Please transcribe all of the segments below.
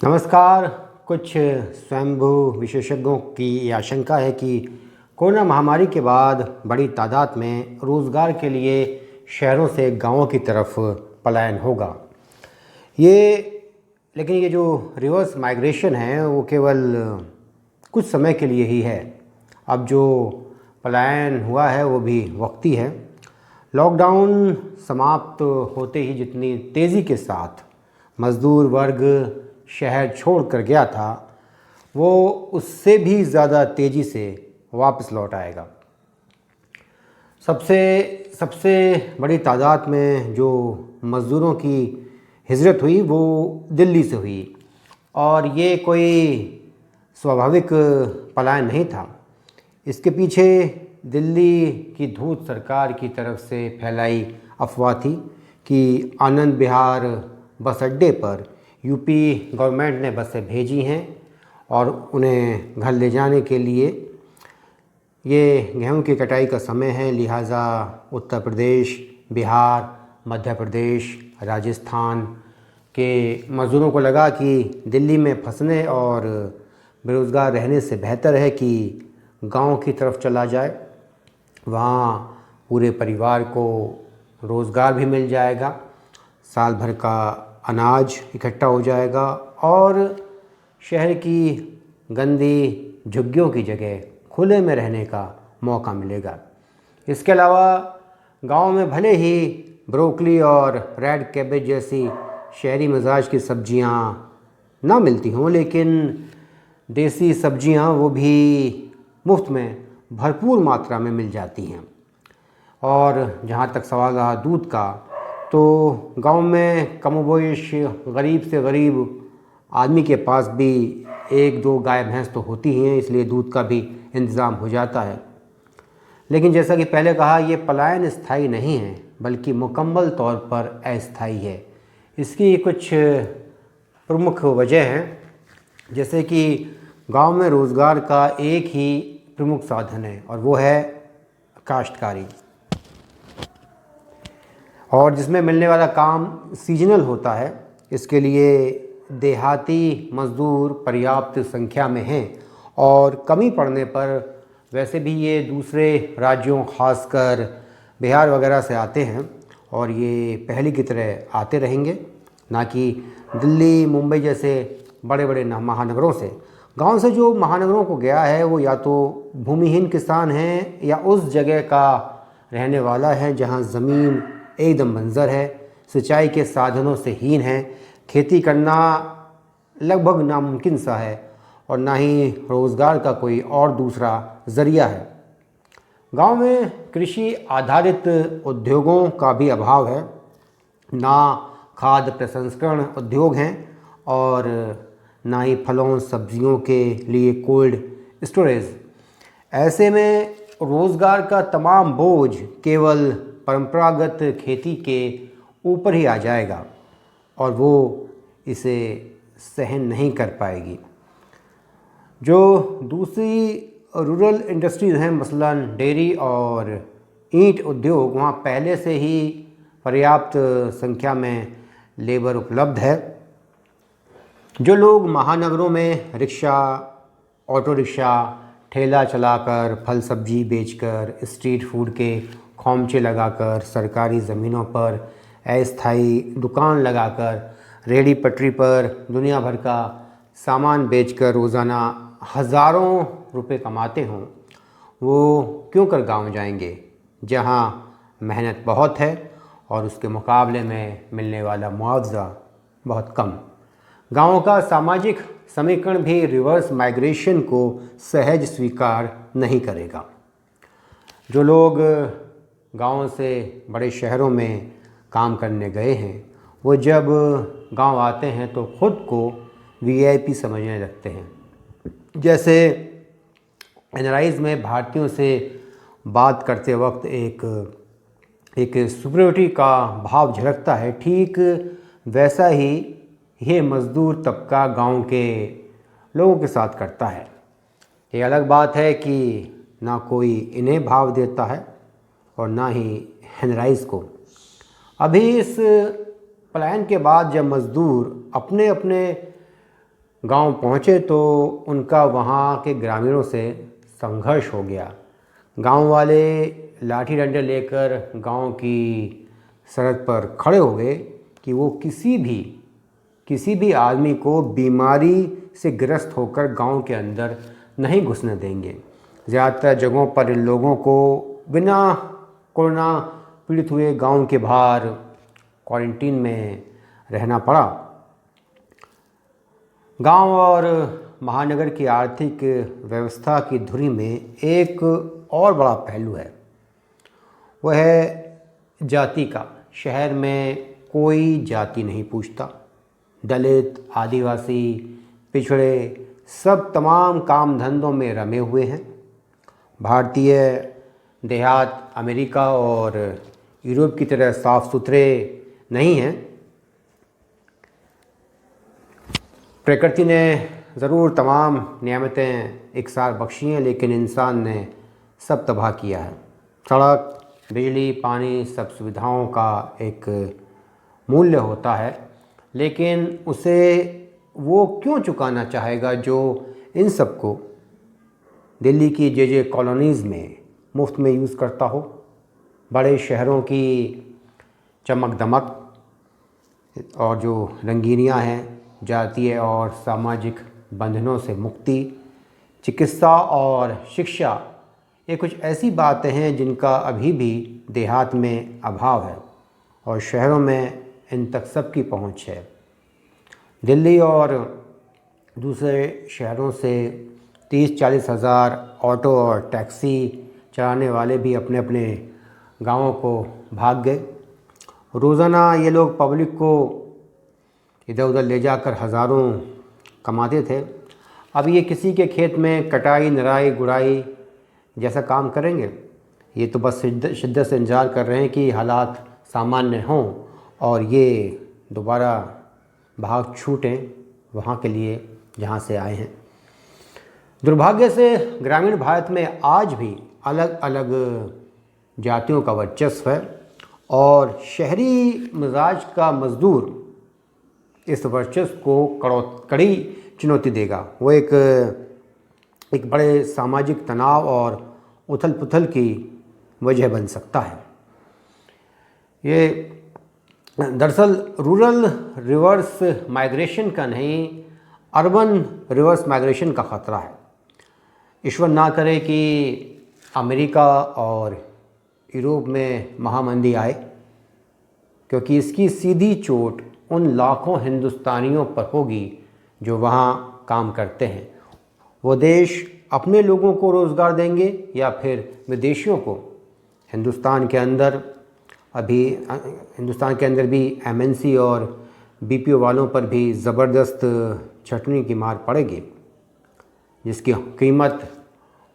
नमस्कार। कुछ स्वयंभू विशेषज्ञों की ये आशंका है कि कोरोना महामारी के बाद बड़ी तादाद में रोज़गार के लिए शहरों से गांवों की तरफ पलायन होगा। लेकिन ये जो रिवर्स माइग्रेशन है वो केवल कुछ समय के लिए ही है। अब जो पलायन हुआ है वो भी वक्ती है। लॉकडाउन समाप्त होते ही जितनी तेज़ी के साथ मज़दूर वर्ग शहर छोड़ कर गया था वो उससे भी ज़्यादा तेज़ी से वापस लौट आएगा। सबसे सबसे बड़ी तादाद में जो मज़दूरों की हिजरत हुई वो दिल्ली से हुई और ये कोई स्वाभाविक पलायन नहीं था। इसके पीछे दिल्ली की धूर्त सरकार की तरफ से फैलाई अफवाह थी कि आनंद विहार बस अड्डे पर यूपी गवर्नमेंट ने बसें भेजी हैं और उन्हें घर ले जाने के लिए ये गेहूं की कटाई का समय है, लिहाजा उत्तर प्रदेश, बिहार, मध्य प्रदेश, राजस्थान के मज़दूरों को लगा कि दिल्ली में फंसने और बेरोज़गार रहने से बेहतर है कि गांव की तरफ चला जाए। वहाँ पूरे परिवार को रोज़गार भी मिल जाएगा, साल भर का अनाज इकट्ठा हो जाएगा और शहर की गंदी झुग्गियों की जगह खुले में रहने का मौका मिलेगा। इसके अलावा गांव में भले ही ब्रोकली और रेड कैबेज जैसी शहरी मिजाज की सब्जियां ना मिलती हों, लेकिन देसी सब्जियां वो भी मुफ्त में भरपूर मात्रा में मिल जाती हैं। और जहाँ तक सवाल रहा दूध का, तो गांव में कमोबेश गरीब से गरीब आदमी के पास भी एक दो गाय भैंस तो होती ही हैं, इसलिए दूध का भी इंतज़ाम हो जाता है। लेकिन जैसा कि पहले कहा, ये पलायन स्थायी नहीं है बल्कि मुकम्मल तौर पर अस्थायी है। इसकी कुछ प्रमुख वजह हैं, जैसे कि गांव में रोज़गार का एक ही प्रमुख साधन है और वो है काश्तकारी, और जिसमें मिलने वाला काम सीजनल होता है। इसके लिए देहाती मज़दूर पर्याप्त संख्या में हैं और कमी पड़ने पर वैसे भी ये दूसरे राज्यों खासकर बिहार वगैरह से आते हैं और ये पहले की तरह आते रहेंगे, ना कि दिल्ली मुंबई जैसे बड़े बड़े महानगरों से। गांव से जो महानगरों को गया है वो या तो भूमिहीन किसान हैं या उस जगह का रहने वाला है जहां ज़मीन एकदम बंजर है, सिंचाई के साधनों से हीन है, खेती करना लगभग नामुमकिन सा है और ना ही रोज़गार का कोई और दूसरा ज़रिया है। गांव में कृषि आधारित उद्योगों का भी अभाव है, ना खाद्य प्रसंस्करण उद्योग हैं और ना ही फलों सब्जियों के लिए कोल्ड स्टोरेज। ऐसे में रोज़गार का तमाम बोझ केवल परंपरागत खेती के ऊपर ही आ जाएगा और वो इसे सहन नहीं कर पाएगी। जो दूसरी रूरल इंडस्ट्रीज़ हैं, मसलन डेयरी और ईंट उद्योग, वहाँ पहले से ही पर्याप्त संख्या में लेबर उपलब्ध है। जो लोग महानगरों में रिक्शा, ऑटो रिक्शा, ठेला चलाकर, फल सब्जी बेचकर, स्ट्रीट फूड के खोमचे लगाकर, सरकारी ज़मीनों पर अस्थायी दुकान लगाकर, रेहड़ी पटरी पर दुनिया भर का सामान बेचकर रोज़ाना हज़ारों रुपए कमाते हों, वो क्यों कर गांव जाएंगे जहां मेहनत बहुत है और उसके मुकाबले में मिलने वाला मुआवजा बहुत कम। गाँवों का सामाजिक समीकरण भी रिवर्स माइग्रेशन को सहज स्वीकार नहीं करेगा। जो लोग गाँव से बड़े शहरों में काम करने गए हैं वो जब गांव आते हैं तो ख़ुद को वीआईपी समझने लगते हैं। जैसे एनआरआईज़ में भारतीयों से बात करते वक्त एक सुपरियोरिटी का भाव झलकता है, ठीक वैसा ही ये मज़दूर तबका गांव के लोगों के साथ करता है। ये अलग बात है कि ना कोई इन्हें भाव देता है और ना ही एनआरआईज़ को। अभी इस पलायन के बाद जब मज़दूर अपने अपने गांव पहुंचे तो उनका वहां के ग्रामीणों से संघर्ष हो गया। गांव वाले लाठी डंडे लेकर गांव की सड़क पर खड़े हो गए कि वो किसी भी आदमी को बीमारी से ग्रस्त होकर गांव के अंदर नहीं घुसने देंगे। ज़्यादातर जगहों पर इन लोगों को बिना कोरोना पीड़ित हुए गांव के बाहर क्वारंटीन में रहना पड़ा। गांव और महानगर की आर्थिक व्यवस्था की धुरी में एक और बड़ा पहलू है, वह है जाति का। शहर में कोई जाति नहीं पूछता। दलित, आदिवासी, पिछड़े सब तमाम काम धंधों में रमे हुए हैं। भारतीय देहात अमेरिका और यूरोप की तरह साफ सुथरे नहीं हैं। प्रकृति ने ज़रूर तमाम नियामतें एक साथ बख्शी हैं, लेकिन इंसान ने सब तबाह किया है। सड़क, बिजली, पानी, सब सुविधाओं का एक मूल्य होता है, लेकिन उसे वो क्यों चुकाना चाहेगा जो इन सब को दिल्ली की जे कॉलोनीज़ में मुफ्त में यूज़ करता हो। बड़े शहरों की चमक दमक और जो रंगीनियाँ हैं, जातीय और सामाजिक बंधनों से मुक्ति, चिकित्सा और शिक्षा, ये कुछ ऐसी बातें हैं जिनका अभी भी देहात में अभाव है और शहरों में इन तक सबकी पहुंच है। दिल्ली और दूसरे शहरों से 30-40 हज़ार ऑटो और टैक्सी चलाने वाले भी अपने अपने गांवों को भाग गए। रोज़ाना ये लोग पब्लिक को इधर उधर ले जाकर हज़ारों कमाते थे। अब ये किसी के खेत में कटाई, नराई, गुड़ाई जैसा काम करेंगे? ये तो बस शिद्दत से इंतज़ार कर रहे हैं कि हालात सामान्य हों और ये दोबारा भाग छूटें वहाँ के लिए जहाँ से आए हैं। दुर्भाग्य से ग्रामीण भारत में आज भी अलग अलग जातियों का वर्चस्व है और शहरी मिजाज का मज़दूर इस वर्चस्व को कड़ी चुनौती देगा। वो एक बड़े सामाजिक तनाव और उथल पुथल की वजह बन सकता है। ये दरअसल रूरल रिवर्स माइग्रेशन का नहीं, अर्बन रिवर्स माइग्रेशन का ख़तरा है। ईश्वर ना करे कि अमेरिका और यूरोप में महामंदी आए, क्योंकि इसकी सीधी चोट उन लाखों हिंदुस्तानियों पर होगी जो वहाँ काम करते हैं। वो देश अपने लोगों को रोज़गार देंगे या फिर विदेशियों को। हिंदुस्तान के अंदर भी एमएनसी और बीपीओ वालों पर भी ज़बरदस्त छटनी की मार पड़ेगी, जिसकी कीमत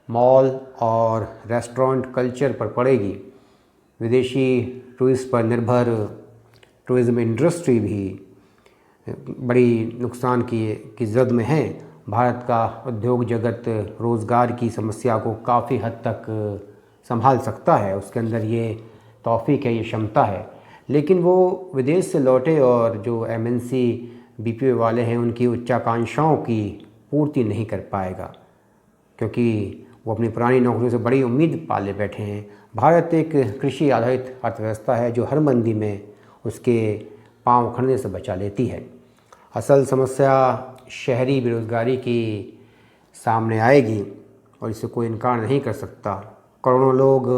मॉल और रेस्टोरेंट कल्चर पर पड़ेगी। विदेशी टूरिस्ट पर निर्भर टूरिज़्म इंडस्ट्री भी बड़ी नुकसान की जद में है। भारत का उद्योग जगत रोज़गार की समस्या को काफ़ी हद तक संभाल सकता है, उसके अंदर ये तौफीक है, ये क्षमता है। लेकिन वो विदेश से लौटे और जो एमएनसी बीपीओ वाले हैं उनकी उच्चाकांक्षाओं की पूर्ति नहीं कर पाएगा, क्योंकि वो अपनी पुरानी नौकरियों से बड़ी उम्मीद पाले बैठे हैं। भारत एक कृषि आधारित अर्थव्यवस्था है जो हर मंदी में उसके पांव उखड़ने से बचा लेती है। असल समस्या शहरी बेरोज़गारी की सामने आएगी और इससे कोई इनकार नहीं कर सकता। करोड़ों लोग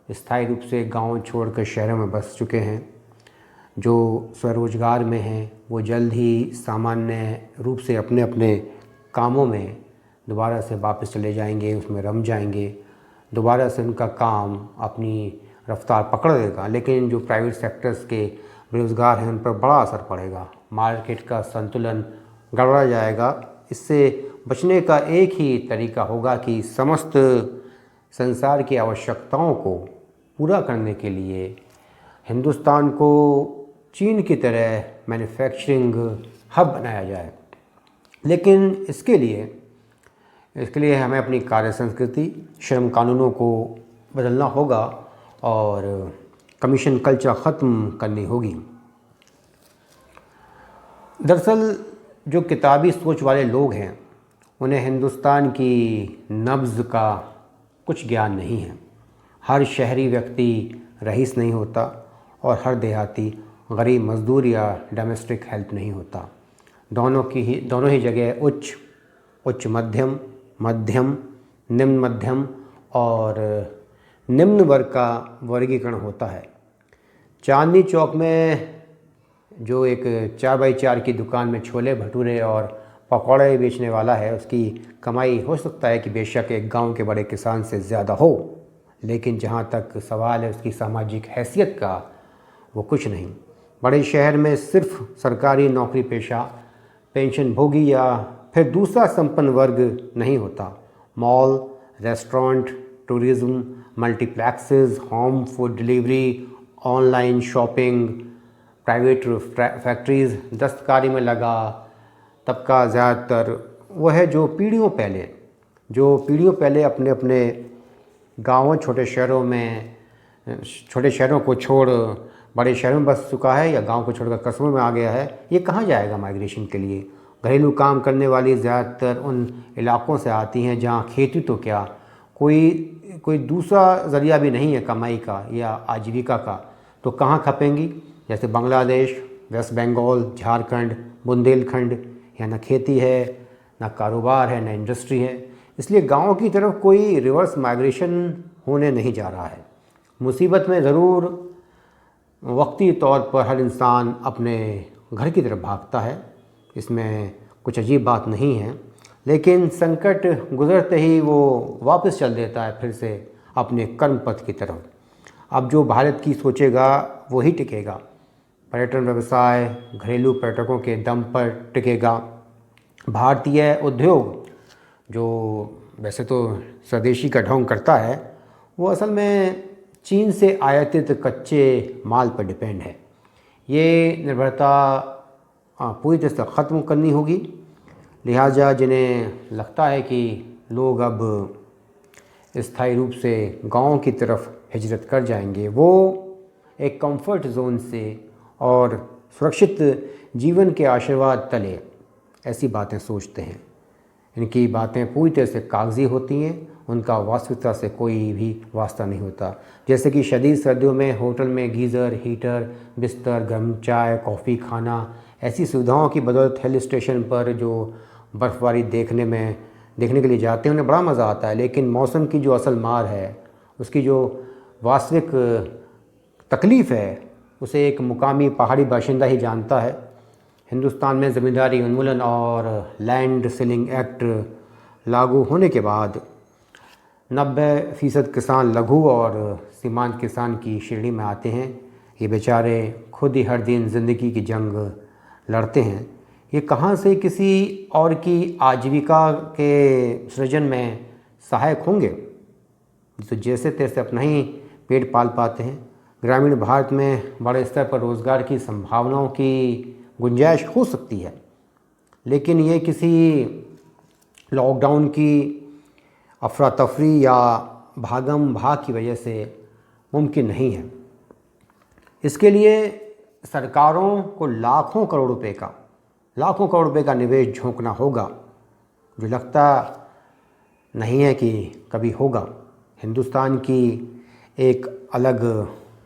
स्थायी रूप से गांव छोड़कर शहरों में बस चुके हैं। जो स्वरोजगार में हैं वो जल्द ही सामान्य रूप से अपने अपने कामों में दोबारा से वापस चले जाएंगे, उसमें रम जाएंगे। दोबारा से उनका काम अपनी रफ्तार पकड़ लेगा। लेकिन जो प्राइवेट सेक्टर्स के बेरोज़गार हैं उन पर बड़ा असर पड़ेगा। मार्केट का संतुलन गड़बड़ा जाएगा। इससे बचने का एक ही तरीका होगा कि समस्त संसार की आवश्यकताओं को पूरा करने के लिए हिंदुस्तान को चीन की तरह मैन्युफैक्चरिंग हब बनाया जाए। लेकिन इसके लिए हमें अपनी कार्य संस्कृति, श्रम कानूनों को बदलना होगा और कमीशन कल्चर ख़त्म करनी होगी। दरअसल जो किताबी सोच वाले लोग हैं उन्हें हिंदुस्तान की नब्ज़ का कुछ ज्ञान नहीं है। हर शहरी व्यक्ति रईस नहीं होता और हर देहाती गरीब मज़दूर या डोमेस्टिक हेल्प नहीं होता। दोनों ही जगह उच्च मध्यम, मध्यम, निम्न मध्यम और निम्न वर्ग का वर्गीकरण होता है। चांदनी चौक में जो एक 4x4 की दुकान में छोले भटूरे और पकौड़े बेचने वाला है, उसकी कमाई हो सकता है कि बेशक एक गांव के बड़े किसान से ज़्यादा हो, लेकिन जहां तक सवाल है उसकी सामाजिक हैसियत का, वो कुछ नहीं। बड़े शहर में सिर्फ सरकारी नौकरी पेशा, पेंशन भोगी या फिर दूसरा संपन्न वर्ग नहीं होता। Mall, restaurant, tourism, multiplexes, home food delivery, online shopping, private factories, दस्तकारी में लगा तबका ज़्यादातर वो है जो पीढ़ियों पहले अपने अपने गाँवों, छोटे शहरों को छोड़ बड़े शहरों में बस चुका है या गांव को छोड़कर कस्बों में आ गया है। ये कहाँ जाएगा माइग्रेशन के लिए? घरेलू काम करने वाली ज़्यादातर उन इलाकों से आती हैं जहाँ खेती तो क्या, कोई दूसरा ज़रिया भी नहीं है कमाई का या आजीविका का, तो कहाँ खपेंगी? जैसे बांग्लादेश, वेस्ट बंगाल, झारखंड, बुंदेलखंड, यहाँ ना खेती है, ना कारोबार है, ना इंडस्ट्री है। इसलिए गाँव की तरफ कोई रिवर्स माइग्रेशन होने नहीं जा रहा है। मुसीबत में ज़रूर वक्ती तौर पर हर इंसान अपने घर की तरफ भागता है, इसमें कुछ अजीब बात नहीं है, लेकिन संकट गुज़रते ही वो वापस चल देता है फिर से अपने कर्म पथ की तरफ। अब जो भारत की सोचेगा वही टिकेगा। पर्यटन व्यवसाय घरेलू पर्यटकों के दम पर टिकेगा। भारतीय उद्योग जो वैसे तो स्वदेशी का ढोंग करता है, वो असल में चीन से आयातित कच्चे माल पर डिपेंड है। ये निर्भरता पूरी तरह से ख़त्म करनी होगी। लिहाजा जिन्हें लगता है कि लोग अब स्थायी रूप से गाँव की तरफ हिजरत कर जाएंगे, वो एक कंफर्ट जोन से और सुरक्षित जीवन के आशीर्वाद तले ऐसी बातें सोचते हैं। इनकी बातें पूरी तरह से कागजी होती हैं, उनका वास्तविकता से कोई भी वास्ता नहीं होता। जैसे कि शदीद सर्दियों में होटल में गीज़र, हीटर, बिस्तर, गर्म चाय, कॉफ़ी, खाना, ऐसी सुविधाओं की बदौलत हिल स्टेशन पर जो बर्फ़बारी देखने के लिए जाते हैं उन्हें बड़ा मज़ा आता है, लेकिन मौसम की जो असल मार है, उसकी जो वास्तविक तकलीफ़ है, उसे एक मुकामी पहाड़ी बाशिंदा ही जानता है। हिंदुस्तान में ज़मींदारी उन्मूलन और लैंड सीलिंग एक्ट लागू होने के बाद 90% किसान लघु और सीमांत किसान की श्रेणी में आते हैं। ये बेचारे खुद ही हर दिन ज़िंदगी की जंग लड़ते हैं। ये कहाँ से किसी और की आजीविका के सृजन में सहायक होंगे? तो जैसे तैसे अपना ही पेट पाल पाते हैं। ग्रामीण भारत में बड़े स्तर पर रोज़गार की संभावनाओं की गुंजाइश हो सकती है, लेकिन ये किसी लॉकडाउन की अफरा तफरी या भागम भाग की वजह से मुमकिन नहीं है। इसके लिए सरकारों को लाखों करोड़ रुपए का निवेश झोंकना होगा, जो लगता नहीं है कि कभी होगा। हिंदुस्तान की एक अलग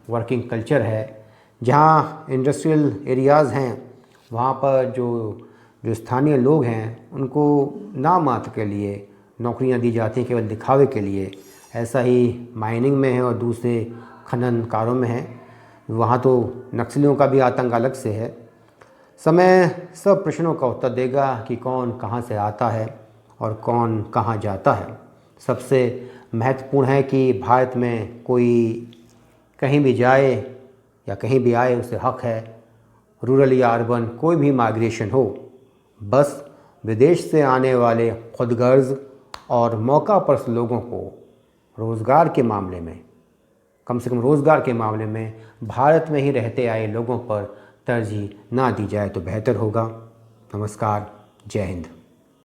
वर्किंग कल्चर है। जहाँ इंडस्ट्रियल एरियाज़ हैं, वहाँ पर जो स्थानीय लोग हैं उनको नाम मात्र के लिए नौकरियां दी जाती हैं, केवल दिखावे के लिए। ऐसा ही माइनिंग में है और दूसरे खनन कारों में है। वहाँ तो नक्सलियों का भी आतंक अलग से है। समय सब प्रश्नों का उत्तर देगा कि कौन कहाँ से आता है और कौन कहाँ जाता है। सबसे महत्वपूर्ण है कि भारत में कोई कहीं भी जाए या कहीं भी आए, उसे हक है, रूरल या अर्बन कोई भी माइग्रेशन हो। बस विदेश से आने वाले खुदगर्ज और मौका परस्त लोगों को रोज़गार के मामले में, कम से कम रोज़गार के मामले में भारत में ही रहते आए लोगों पर तरजीह ना दी जाए तो बेहतर होगा। नमस्कार, जय हिंद।